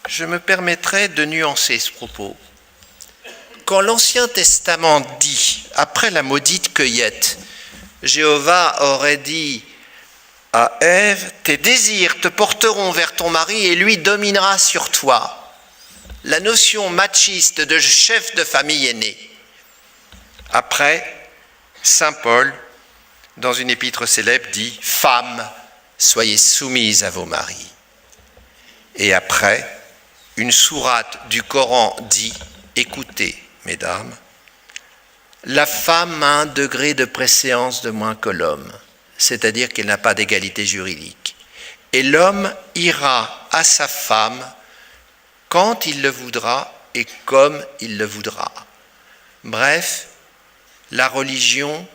Je me permettrai de nuancer ce propos. Quand l'Ancien Testament dit, après la maudite cueillette, Jéhovah aurait dit à Ève, tes désirs te porteront vers ton mari et lui dominera sur toi. La notion machiste de chef de famille est née. Après, saint Paul, dans une épître célèbre, dit « Femmes, soyez soumises à vos maris ». Et après, une sourate du Coran dit « Écoutez, mesdames, la femme a un degré de préséance de moins que l'homme, c'est-à-dire qu'elle n'a pas d'égalité juridique. Et l'homme ira à sa femme quand il le voudra et comme il le voudra. » Bref, la religion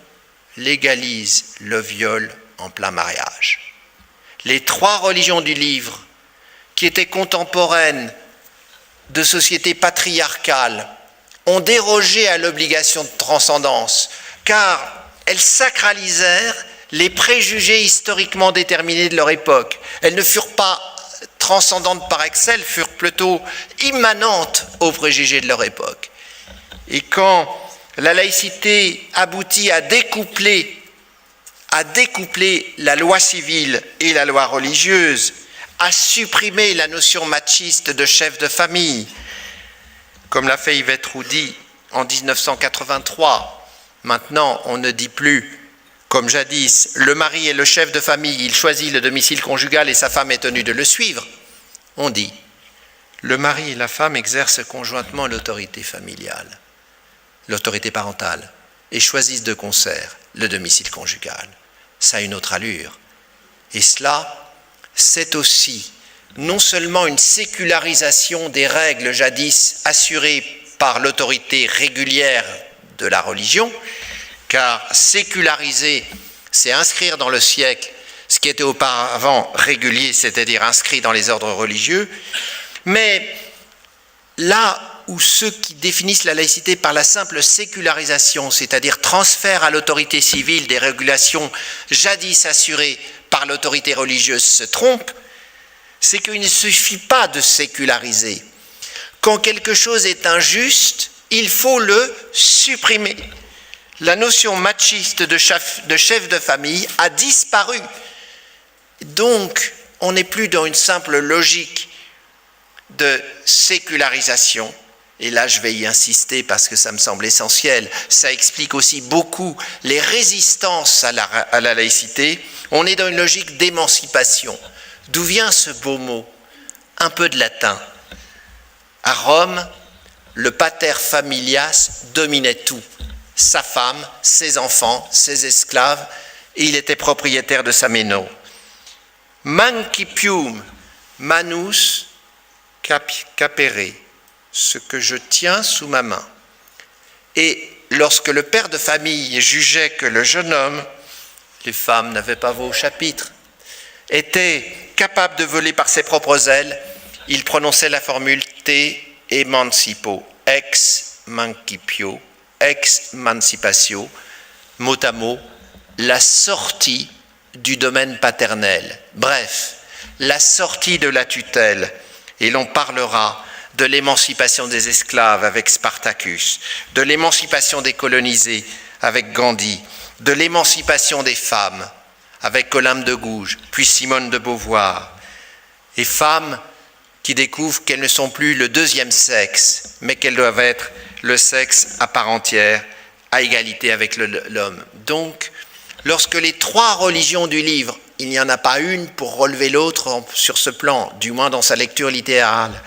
légalise le viol en plein mariage. Les trois religions du livre, qui étaient contemporaines de sociétés patriarcales, ont dérogé à l'obligation de transcendance, car elles sacralisèrent les préjugés historiquement déterminés de leur époque. Elles ne furent pas transcendantes par excès, elles furent plutôt immanentes aux préjugés de leur époque. Et quand la laïcité aboutit à découpler la loi civile et la loi religieuse, à supprimer la notion machiste de chef de famille, comme l'a fait Yvette Roudy en 1983. Maintenant, on ne dit plus, comme jadis, le mari est le chef de famille, il choisit le domicile conjugal et sa femme est tenue de le suivre. On dit, le mari et la femme exercent conjointement l'autorité familiale, l'autorité parentale, et choisissent de concert le domicile conjugal. Ça a une autre allure. Et cela, c'est aussi non seulement une sécularisation des règles jadis assurées par l'autorité régulière de la religion, car séculariser, c'est inscrire dans le siècle ce qui était auparavant régulier, c'est-à-dire inscrit dans les ordres religieux, mais là où ceux qui définissent la laïcité par la simple sécularisation, c'est-à-dire transfert à l'autorité civile des régulations jadis assurées par l'autorité religieuse, se trompent, c'est qu'il ne suffit pas de séculariser. Quand quelque chose est injuste, il faut le supprimer. La notion machiste de chef de famille a disparu. Donc, on n'est plus dans une simple logique de sécularisation. Et là, je vais y insister parce que ça me semble essentiel. Ça explique aussi beaucoup les résistances à la laïcité. On est dans une logique d'émancipation. D'où vient ce beau mot? Un peu de latin. À Rome, le pater familias dominait tout. Sa femme, ses enfants, ses esclaves, et il était propriétaire de sa méno. Mancipium manus capere, ce que je tiens sous ma main. Et lorsque le père de famille jugeait que le jeune homme, les femmes n'avaient pas voix au chapitre, était capable de voler par ses propres ailes, il prononçait la formule te emancipo, ex mancipio, ex mancipatio, mot à mot, la sortie du domaine paternel. Bref, la sortie de la tutelle. Et l'on parlera de l'émancipation des esclaves avec Spartacus, de l'émancipation des colonisés avec Gandhi, de l'émancipation des femmes avec Olympe de Gouges, puis Simone de Beauvoir. Et femmes qui découvrent qu'elles ne sont plus le deuxième sexe, mais qu'elles doivent être le sexe à part entière, à égalité avec l'homme. Donc, lorsque les trois religions du livre, il n'y en a pas une pour relever l'autre sur ce plan, du moins dans sa lecture littérale,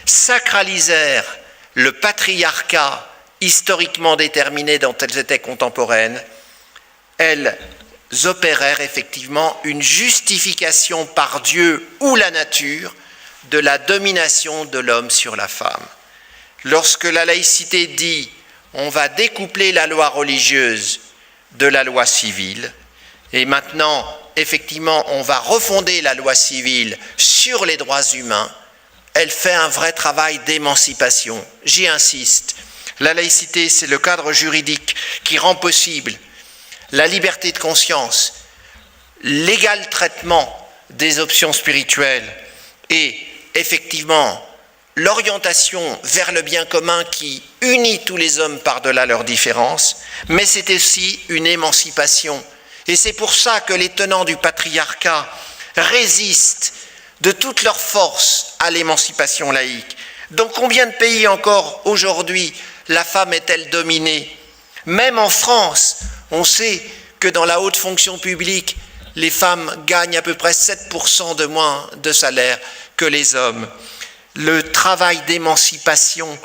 sacralisèrent le patriarcat historiquement déterminé dont elles étaient contemporaines, elles opérèrent effectivement une justification par Dieu ou la nature de la domination de l'homme sur la femme. Lorsque la laïcité dit « on va découpler la loi religieuse de la loi civile » et maintenant, effectivement, on va refonder la loi civile sur les droits humains, elle fait un vrai travail d'émancipation. J'y insiste. La laïcité, c'est le cadre juridique qui rend possible la liberté de conscience, l'égal traitement des options spirituelles et effectivement l'orientation vers le bien commun qui unit tous les hommes par-delà leurs différences, mais c'est aussi une émancipation. Et c'est pour ça que les tenants du patriarcat résistent de toute leur force à l'émancipation laïque. Dans combien de pays encore aujourd'hui la femme est-elle dominée? Même en France, on sait que dans la haute fonction publique, les femmes gagnent à peu près 7% de moins de salaire que les hommes. Le travail d'émancipation,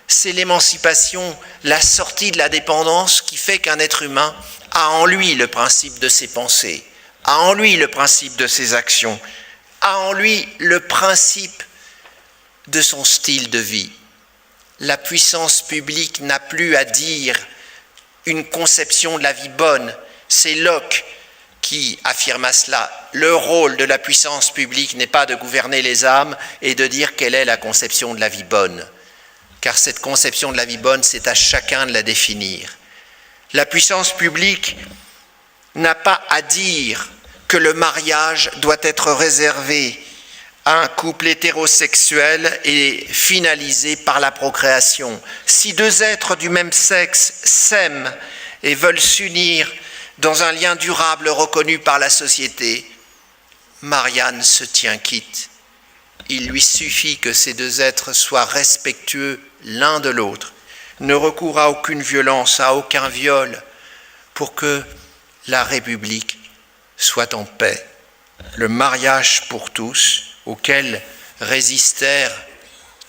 c'est l'émancipation, la sortie de la dépendance qui fait qu'un être humain a en lui le principe de ses pensées, a en lui le principe de ses actions, a en lui le principe de son style de vie. La puissance publique n'a plus à dire une conception de la vie bonne. C'est Locke qui affirma cela. Le rôle de la puissance publique n'est pas de gouverner les âmes et de dire quelle est la conception de la vie bonne. Car cette conception de la vie bonne, c'est à chacun de la définir. La puissance publique n'a pas à dire que le mariage doit être réservé à un couple hétérosexuel et finalisé par la procréation. Si deux êtres du même sexe s'aiment et veulent s'unir dans un lien durable reconnu par la société, Marianne se tient quitte. Il lui suffit que ces deux êtres soient respectueux l'un de l'autre, ne recourent à aucune violence, à aucun viol, pour que la République soit en paix. Le mariage pour tous, auquel résistèrent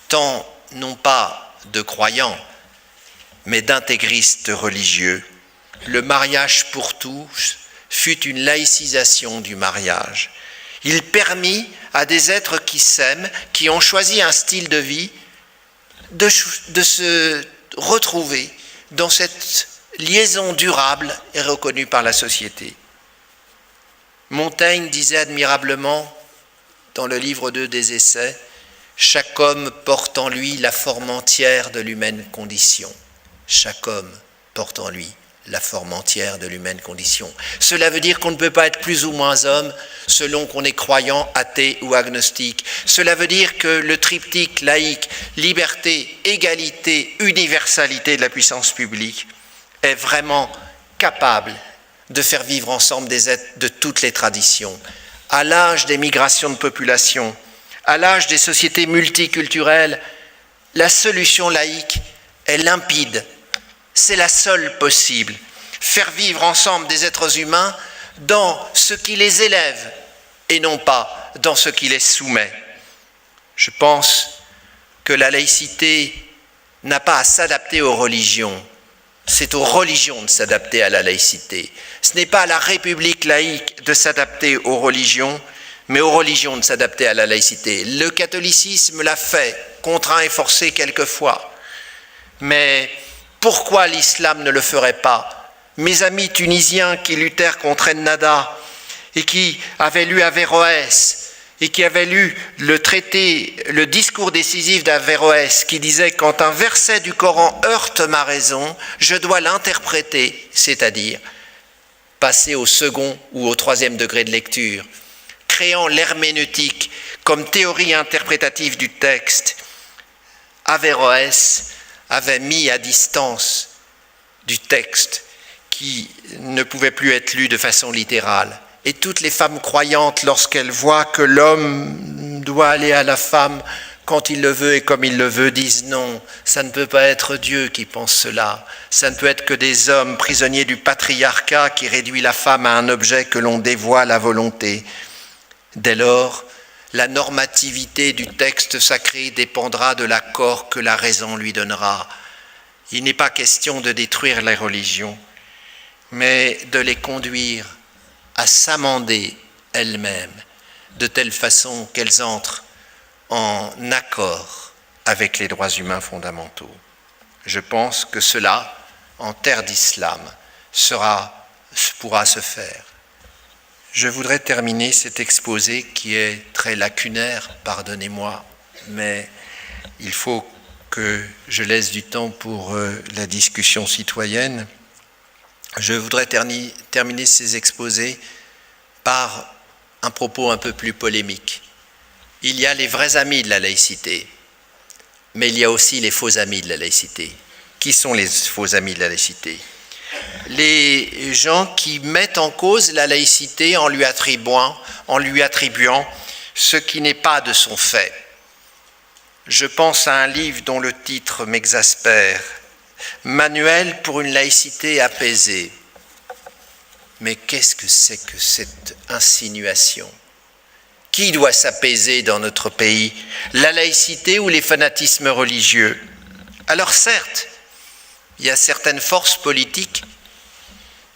tant, non pas de croyants, mais d'intégristes religieux, le mariage pour tous fut une laïcisation du mariage. Il permit à des êtres qui s'aiment, qui ont choisi un style de vie, de se retrouver dans cette liaison durable et reconnue par la société. Montaigne disait admirablement dans le livre 2 des Essais, « Chaque homme porte en lui la forme entière de l'humaine condition. » Chaque homme porte en lui la forme entière de l'humaine condition. Cela veut dire qu'on ne peut pas être plus ou moins homme selon qu'on est croyant, athée ou agnostique. Cela veut dire que le triptyque laïque, liberté, égalité, universalité de la puissance publique est vraiment capable de faire vivre ensemble des êtres de toutes les traditions. À l'âge des migrations de population, à l'âge des sociétés multiculturelles, la solution laïque est limpide. C'est la seule possible. Faire vivre ensemble des êtres humains dans ce qui les élève et non pas dans ce qui les soumet. Je pense que la laïcité n'a pas à s'adapter aux religions. C'est aux religions de s'adapter à la laïcité. Ce n'est pas à la République laïque de s'adapter aux religions, mais aux religions de s'adapter à la laïcité. Le catholicisme l'a fait, contraint et forcé quelquefois. Mais pourquoi l'islam ne le ferait pas? Mes amis tunisiens qui luttèrent contre Ennahda et qui avaient lu Averroès et qui avaient lu le discours décisif d'Averroès qui disait « Quand un verset du Coran heurte ma raison, je dois l'interpréter », c'est-à-dire passer au second ou au troisième degré de lecture, créant l'herméneutique comme théorie interprétative du texte. Averroès avait mis à distance du texte qui ne pouvait plus être lu de façon littérale. Et toutes les femmes croyantes, lorsqu'elles voient que l'homme doit aller à la femme quand il le veut et comme il le veut, disent non, ça ne peut pas être Dieu qui pense cela. Ça ne peut être que des hommes prisonniers du patriarcat qui réduit la femme à un objet que l'on dévoile à volonté. Dès lors, la normativité du texte sacré dépendra de l'accord que la raison lui donnera. Il n'est pas question de détruire les religions, mais de les conduire à s'amender elles-mêmes, de telle façon qu'elles entrent en accord avec les droits humains fondamentaux. Je pense que cela, en terre d'islam, pourra se faire. Je voudrais terminer cet exposé qui est très lacunaire, pardonnez-moi, mais il faut que je laisse du temps pour la discussion citoyenne. Je voudrais terminer ces exposés par un propos un peu plus polémique. Il y a les vrais amis de la laïcité, mais il y a aussi les faux amis de la laïcité. Qui sont les faux amis de la laïcité? Les gens qui mettent en cause la laïcité en lui attribuant ce qui n'est pas de son fait. Je pense à un livre dont le titre m'exaspère, « Manuel pour une laïcité apaisée ». Mais qu'est-ce que c'est que cette insinuation? Qui doit s'apaiser dans notre pays? La laïcité ou les fanatismes religieux? Alors certes, il y a certaines forces politiques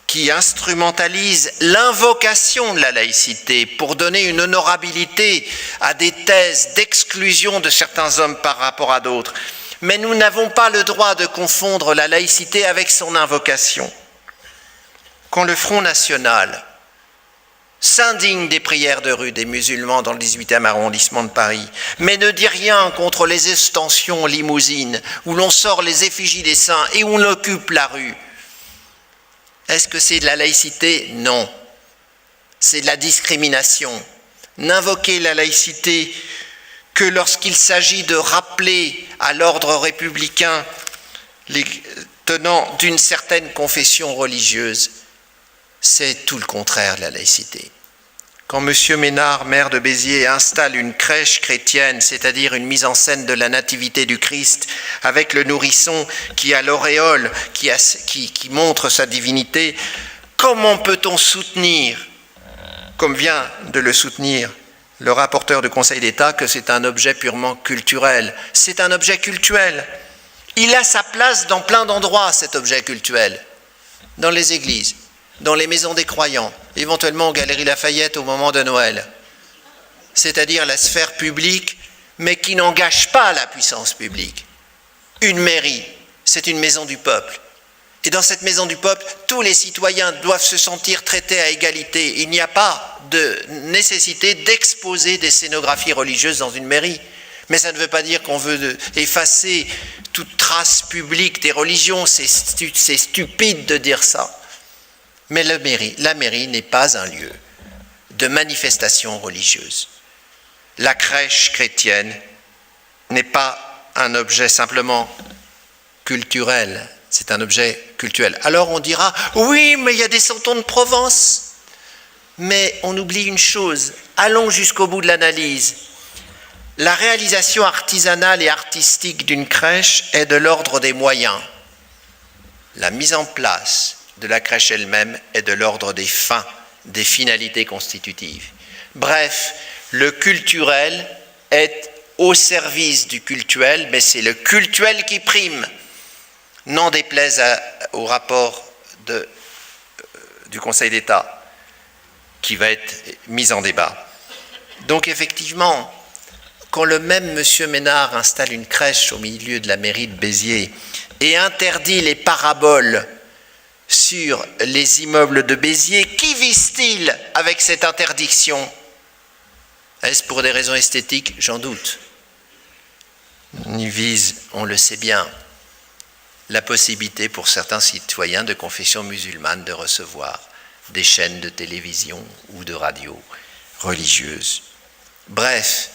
qui instrumentalisent l'invocation de la laïcité pour donner une honorabilité à des thèses d'exclusion de certains hommes par rapport à d'autres. Mais nous n'avons pas le droit de confondre la laïcité avec son invocation. Quand le Front National s'indigne des prières de rue des musulmans dans le 18e arrondissement de Paris, mais ne dit rien contre les extensions limousines où l'on sort les effigies des saints et où on occupe la rue, est-ce que c'est de la laïcité? Non. C'est de la discrimination. N'invoquer la laïcité que lorsqu'il s'agit de rappeler à l'ordre républicain les tenants d'une certaine confession religieuse, c'est tout le contraire de la laïcité. Quand M. Ménard, maire de Béziers, installe une crèche chrétienne, c'est-à-dire une mise en scène de la nativité du Christ, avec le nourrisson qui a l'auréole, qui montre sa divinité, comment peut-on soutenir, comme vient de le soutenir le rapporteur du Conseil d'État, que c'est un objet purement culturel? C'est un objet cultuel. Il a sa place dans plein d'endroits, cet objet cultuel, dans les églises, dans les maisons des croyants, éventuellement aux Galeries Lafayette au moment de Noël, c'est-à-dire la sphère publique, mais qui n'engage pas la puissance publique. Une mairie, c'est une maison du peuple. Et dans cette maison du peuple, tous les citoyens doivent se sentir traités à égalité. Il n'y a pas de nécessité d'exposer des scénographies religieuses dans une mairie. Mais ça ne veut pas dire qu'on veut effacer toute trace publique des religions. C'est stupide de dire ça. Mais la mairie n'est pas un lieu de manifestation religieuse. La crèche chrétienne n'est pas un objet simplement culturel, c'est un objet cultuel. Alors on dira, oui, mais il y a des santons de Provence. Mais on oublie une chose, allons jusqu'au bout de l'analyse. La réalisation artisanale et artistique d'une crèche est de l'ordre des moyens. La mise en place de la crèche elle-même est de l'ordre des fins, des finalités constitutives. Bref, le culturel est au service du cultuel, mais c'est le cultuel qui prime. N'en déplaise au rapport du Conseil d'État qui va être mis en débat. Donc effectivement, quand le même M. Ménard installe une crèche au milieu de la mairie de Béziers et interdit les paraboles sur les immeubles de Béziers, qui vise-t-il avec cette interdiction? Est-ce pour des raisons esthétiques? J'en doute. Il vise, on le sait bien, la possibilité pour certains citoyens de confession musulmane de recevoir des chaînes de télévision ou de radio religieuses. Bref,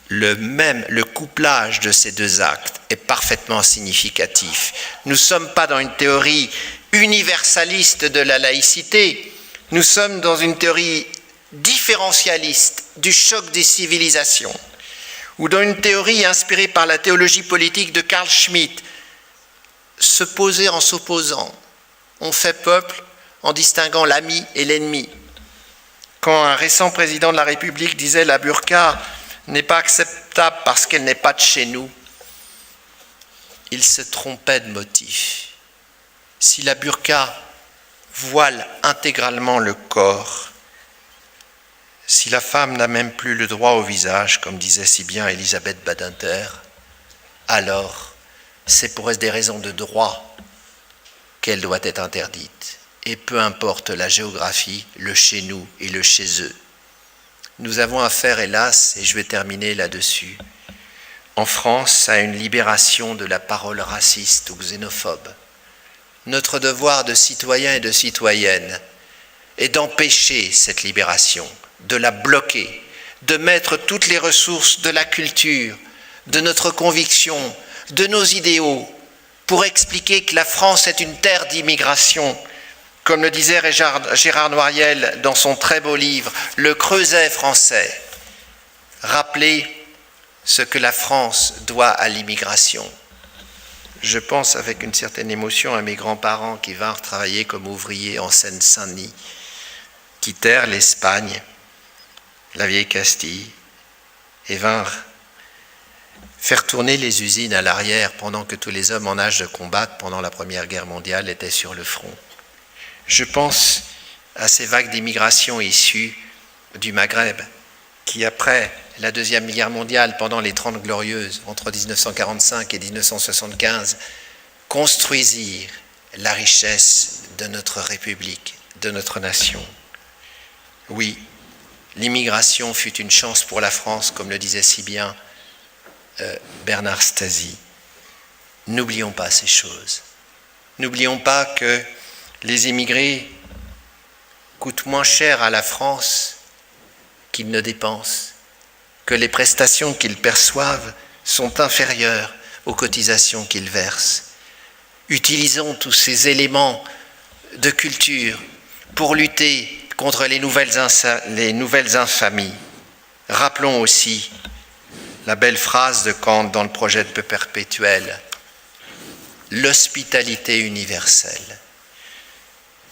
le couplage de ces deux actes est parfaitement significatif. Nous ne sommes pas dans une théorie universaliste de la laïcité, nous sommes dans une théorie différentialiste du choc des civilisations, ou dans une théorie inspirée par la théologie politique de Carl Schmitt, se poser en s'opposant. On fait peuple en distinguant l'ami et l'ennemi. Quand un récent président de la République disait « la burqa n'est pas acceptable parce qu'elle n'est pas de chez nous », il se trompait de motif. Si la burqa voile intégralement le corps, si la femme n'a même plus le droit au visage, comme disait si bien Elisabeth Badinter, alors c'est pour des raisons de droit qu'elle doit être interdite. Et peu importe la géographie, le chez nous et le chez eux. Nous avons affaire, hélas, et je vais terminer là-dessus, en France à une libération de la parole raciste ou xénophobe. Notre devoir de citoyens et de citoyennes est d'empêcher cette libération, de la bloquer, de mettre toutes les ressources de la culture, de notre conviction, de nos idéaux, pour expliquer que la France est une terre d'immigration, comme le disait Gérard Noiriel dans son très beau livre « Le Creuset français », rappeler ce que la France doit à l'immigration. Je pense avec une certaine émotion à mes grands-parents qui vinrent travailler comme ouvriers en Seine-Saint-Denis, quittèrent l'Espagne, la vieille Castille, et vinrent faire tourner les usines à l'arrière pendant que tous les hommes en âge de combattre pendant la Première Guerre mondiale étaient sur le front. Je pense à ces vagues d'immigration issues du Maghreb qui, après la Deuxième Guerre mondiale, pendant les 30 Glorieuses, entre 1945 et 1975, construisirent la richesse de notre République, de notre nation. Oui, l'immigration fut une chance pour la France, comme le disait si bien Bernard Stasi. N'oublions pas ces choses. N'oublions pas que les immigrés coûtent moins cher à la France qu'ils ne dépensent, que les prestations qu'ils perçoivent sont inférieures aux cotisations qu'ils versent. Utilisons tous ces éléments de culture pour lutter contre les nouvelles infamies. Rappelons aussi la belle phrase de Kant dans le projet de paix perpétuel, l'hospitalité universelle.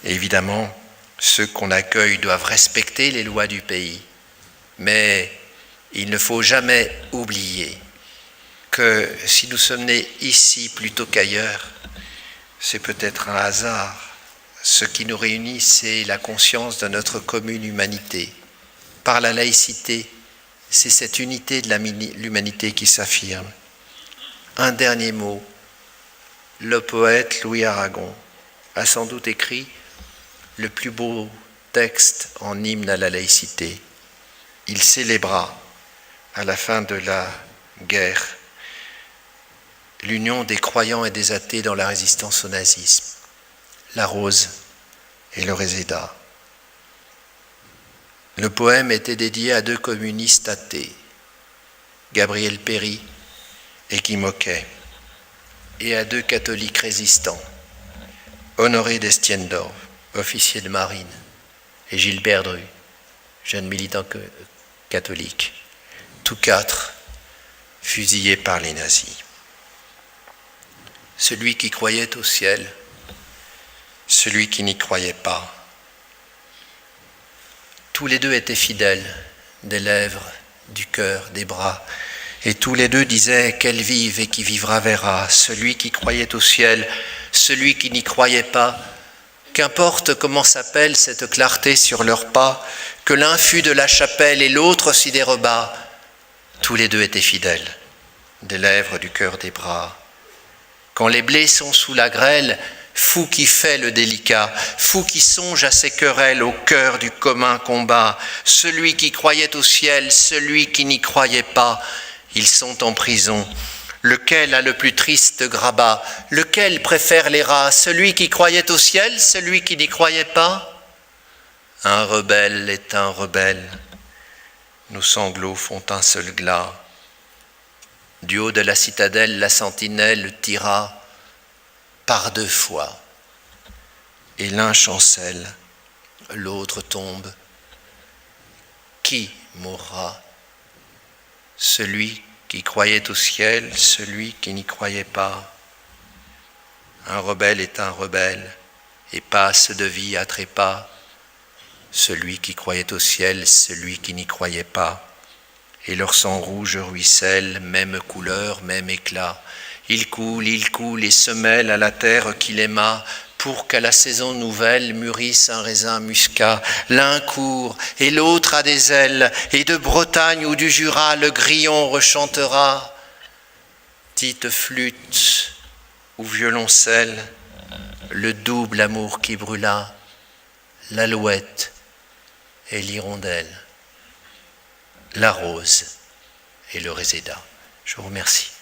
Et évidemment, ceux qu'on accueille doivent respecter les lois du pays, mais il ne faut jamais oublier que si nous sommes nés ici plutôt qu'ailleurs, c'est peut-être un hasard. Ce qui nous réunit, c'est la conscience de notre commune humanité. Par la laïcité, c'est cette unité de l'humanité qui s'affirme. Un dernier mot. Le poète Louis Aragon a sans doute écrit le plus beau texte en hymne à la laïcité. Il célébra, à la fin de la guerre, l'union des croyants et des athées dans la résistance au nazisme, la rose et le réséda. Le poème était dédié à deux communistes athées, Gabriel Péry et Guy Moquet, et à deux catholiques résistants, Honoré d'Estienne-d'Orve, officier de marine, et Gilbert Dru, jeune militant catholique, tous quatre fusillés par les nazis. Celui qui croyait au ciel, celui qui n'y croyait pas. Tous les deux étaient fidèles, des lèvres, du cœur, des bras, et tous les deux disaient « Qu'elle vive et qui vivra verra », celui qui croyait au ciel, celui qui n'y croyait pas. Qu'importe comment s'appelle cette clarté sur leurs pas, que l'un fût de la chapelle et l'autre aussi des rebats, tous les deux étaient fidèles, des lèvres, du cœur, des bras. Quand les blés sont sous la grêle, fou qui fait le délicat, fou qui songe à ses querelles au cœur du commun combat, celui qui croyait au ciel, celui qui n'y croyait pas, ils sont en prison. Lequel a le plus triste grabat? Lequel préfère les rats? Celui qui croyait au ciel, celui qui n'y croyait pas? Un rebelle est un rebelle. Nos sanglots font un seul glas. Du haut de la citadelle, la sentinelle tira par deux fois. Et l'un chancelle, l'autre tombe. Qui mourra? Celui qui croyait au ciel, celui qui n'y croyait pas. Un rebelle est un rebelle, et passe de vie à trépas. Celui qui croyait au ciel, celui qui n'y croyait pas. Et leur sang rouge ruisselle, même couleur, même éclat. Il coule et se mêle à la terre qu'il aima, pour qu'à la saison nouvelle mûrisse un raisin muscat. L'un court et l'autre a des ailes, et de Bretagne ou du Jura le grillon rechantera. Petite flûte ou violoncelle, le double amour qui brûla, l'alouette et l'hirondelle, la rose et le réséda. Je vous remercie.